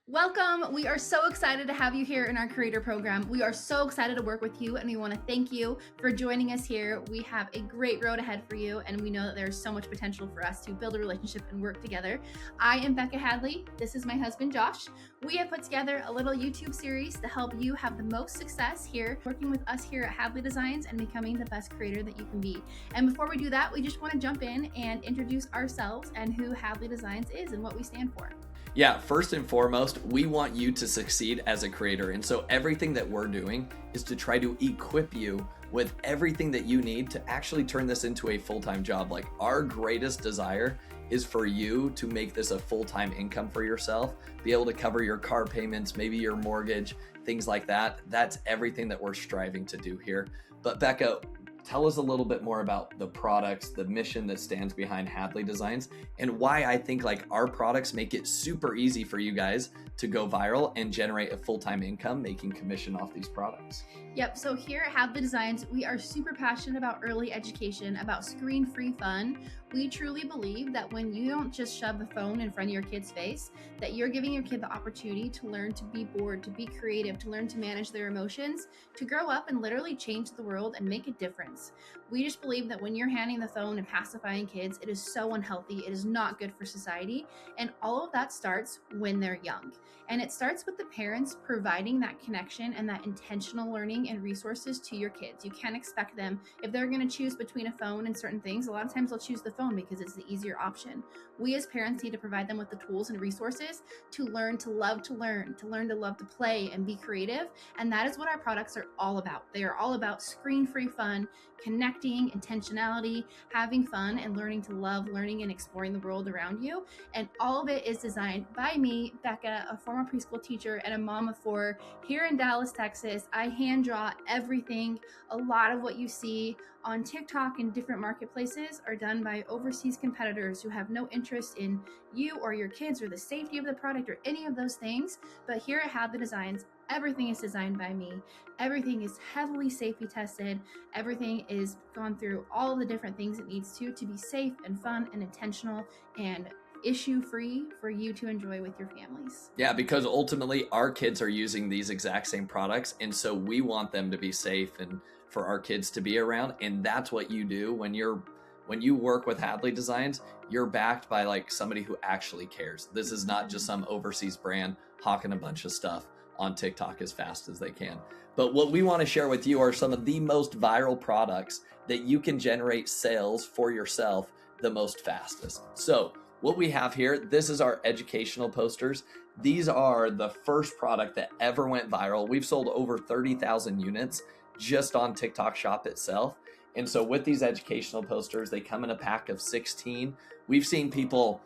Welcome. We are so excited to have you here in our creator program. We are so excited to work with you, and we want to thank you for joining us here. We have a great road ahead for you, and we know that there's so much potential for us to build a relationship and work together. I am Becca Hadley. This is my husband, Josh. We have put together a little YouTube series to help you have the most success here, working with us here at Hadley Designs and becoming the best creator that you can be. And before we do that, we just want to jump in and introduce ourselves and who Hadley Designs is and what we stand for. Yeah, first and foremost, we want you to succeed as a creator. And so everything that we're doing is to try to equip you with everything that you need to actually turn this into a full-time job. Like, our greatest desire is for you to make this a full-time income for yourself, be able to cover your car payments, maybe your mortgage, things like that. That's everything that we're striving to do here. But Becca, tell us a little bit more about the products, the mission that stands behind Hadley Designs, and why I think like our products make it super easy for you guys to go viral and generate a full-time income making commission off these products. Yep, so here at Hadley Designs, we are super passionate about early education, about screen-free fun. We truly believe that when you don't just shove the phone in front of your kid's face, that you're giving your kid the opportunity to learn to be bored, to be creative, to learn to manage their emotions, to grow up and literally change the world and make a difference. We just believe that when you're handing the phone and pacifying kids, it is so unhealthy. It is not good for society. And all of that starts when they're young. And it starts with the parents providing that connection and that intentional learning and resources to your kids. You can't expect them, if they're going to choose between a phone and certain things, a lot of times they'll choose the phone because it's the easier option. We as parents need to provide them with the tools and resources to learn to love to learn, to learn to love to play and be creative. And that is what our products are all about. They are all about screen-free fun, connecting, intentionality, having fun, and learning to love learning and exploring the world around you. And all of it is designed by me, Becca, a former preschool teacher and a mom of four here in Dallas, Texas. I hand draw everything. A lot of what you see on TikTok and different marketplaces are done by overseas competitors who have no interest in you or your kids or the safety of the product or any of those things. But here at Hadley Designs, everything is designed by me. Everything is heavily safety tested. Everything is gone through all of the different things it needs to be safe and fun and intentional and issue-free for you to enjoy with your families. Yeah, because ultimately our kids are using these exact same products, and so we want them to be safe and for our kids to be around. And that's what you do when you work with Hadley Designs. You're backed by like somebody who actually cares. This is not just some overseas brand hawking a bunch of stuff on TikTok as fast as they can. But what we want to share with you are some of the most viral products that you can generate sales for yourself the most fastest. So what we have here, this is our educational posters. These are the first product that ever went viral. We've sold over 30,000 units just on TikTok Shop itself. And so with these educational posters, they come in a pack of 16. We've seen people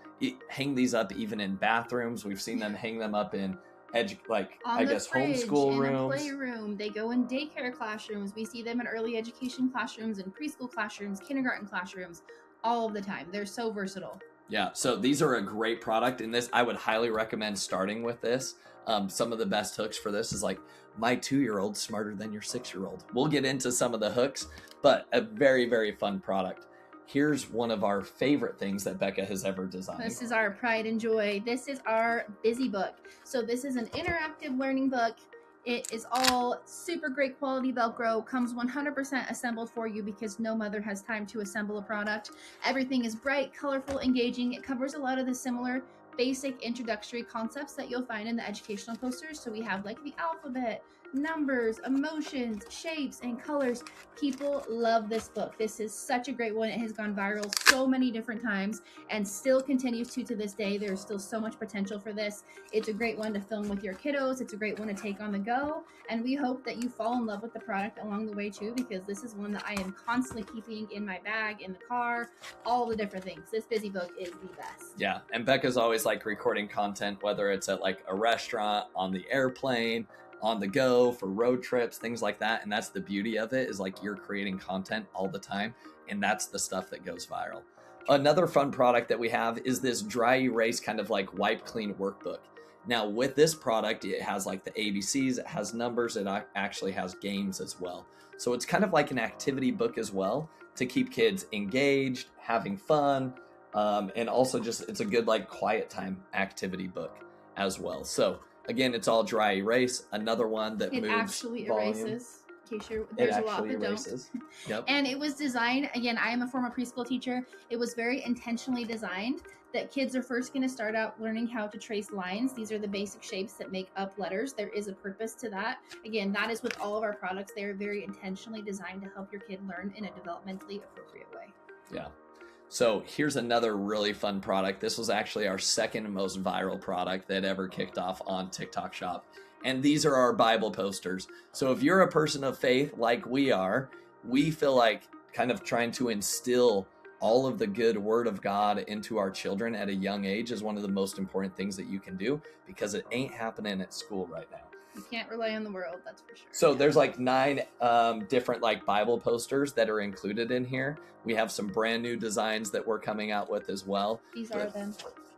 hang these up even in bathrooms. We've seen them hang them up in homeschool rooms. Playroom. They go in daycare classrooms. We see them in early education classrooms and preschool classrooms, kindergarten classrooms, all of the time. They're so versatile. Yeah, so these are a great product, and this I would highly recommend starting with this. Some of the best hooks for this is like, my 2-year-old's smarter than your 6-year-old. We'll get into some of the hooks, but a very, very fun product. Here's one of our favorite things that Becca has ever designed. This is our pride and joy. This is our busy book. So this is an interactive learning book. It is all super great quality Velcro, comes 100% assembled for you because no mother has time to assemble a product. Everything is bright, colorful, engaging. It covers a lot of the similar basic introductory concepts that you'll find in the educational posters. So we have like the alphabet, numbers, emotions, shapes, and colors. People love this book. This is such a great one. It has gone viral so many different times and still continues to this day. There's still so much potential for this. It's a great one to film with your kiddos. It's a great one to take on the go. And we hope that you fall in love with the product along the way too, because this is one that I am constantly keeping in my bag, in the car, all the different things. This busy book is the best. Yeah, and Becca's always like recording content, whether it's at like a restaurant, on the airplane, on the go, for road trips, things like that. And that's the beauty of it, is like you're creating content all the time, and that's the stuff that goes viral. Another fun product that we have is this dry erase kind of like wipe clean workbook. Now with this product, it has like the ABCs, it has numbers, it actually has games as well. So it's kind of like an activity book as well to keep kids engaged, having fun, and also just it's a good like quiet time activity book. as well. So again, it's all dry erase. Another one that It moves actually volume. erases. In case It there's a lot actually that erases. don't. Yep. And it was designed, again, I am a former preschool teacher. It was very intentionally designed that kids are first going to start out learning how to trace lines. These are the basic shapes that make up letters. There is a purpose to that. Again, that is with all of our products. They are very intentionally designed to help your kid learn in a developmentally appropriate way. Yeah. So here's another really fun product. This was actually our second most viral product that ever kicked off on TikTok Shop. And these are our Bible posters. So if you're a person of faith like we are, we feel like kind of trying to instill all of the good word of God into our children at a young age is one of the most important things that you can do, because it ain't happening at school right now. You can't rely on the world, that's for sure. So there's like 9 different like Bible posters that are included in here. We have some brand new designs that we're coming out with as well. These are them.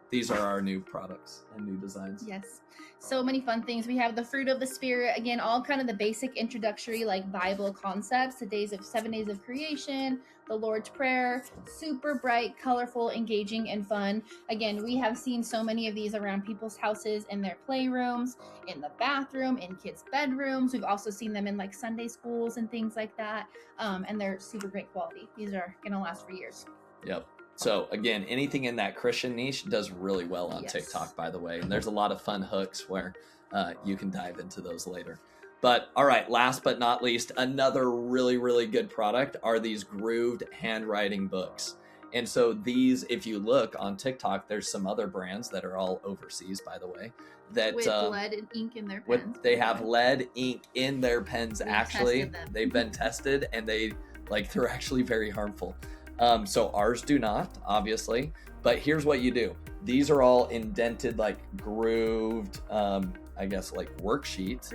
These are our new products and new designs. Yes. So many fun things. We have the fruit of the spirit. Again, all kind of the basic introductory like Bible concepts. The 7 days of creation, the Lord's Prayer, super bright, colorful, engaging, and fun. Again, we have seen so many of these around people's houses, in their playrooms, in the bathroom, in kids' bedrooms. We've also seen them in like Sunday schools and things like that. And they're super great quality. These are going to last for years. Yep. So again, anything in that Christian niche does really well on Yes. TikTok, by the way. And there's a lot of fun hooks where you can dive into those later. But all right, last but not least, another really, really good product are these grooved handwriting books. And so these, if you look on TikTok, there's some other brands that are all overseas, by the way, that with lead and ink in their pens. they have lead ink in their pens. We've Actually, tested them. they've been tested, and they're actually very harmful. So ours do not, obviously, but here's what you do. These are all indented, like grooved, I guess like worksheets,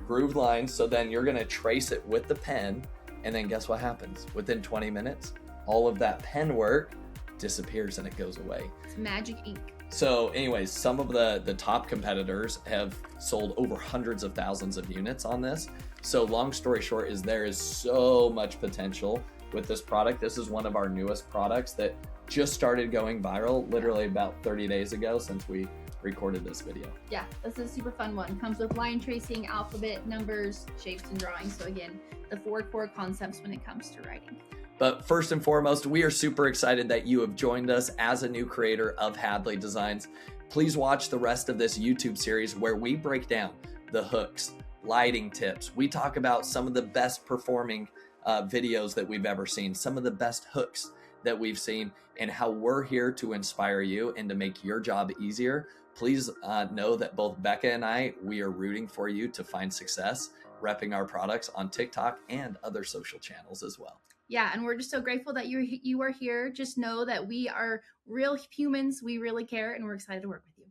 grooved lines. So then you're going to trace it with the pen, and then guess what happens? Within 20 minutes, all of that pen work disappears and it goes away. It's magic ink. So anyways, some of the top competitors have sold over hundreds of thousands of units on this. So long story short is there is so much potential with this product. This is one of our newest products that just started going viral literally about 30 days ago since we recorded this video. Yeah, this is a super fun one. Comes with line tracing, alphabet, numbers, shapes, and drawings. So again, the 4 core concepts when it comes to writing. But first and foremost, we are super excited that you have joined us as a new creator of Hadley Designs. Please watch the rest of this YouTube series where we break down the hooks, lighting tips. We talk about some of the best performing videos that we've ever seen, some of the best hooks that we've seen, and how we're here to inspire you and to make your job easier. Please know that both Becca and I, we are rooting for you to find success repping our products on TikTok and other social channels as well. Yeah, and we're just so grateful that you are here. Just know that we are real humans. We really care, and we're excited to work with you.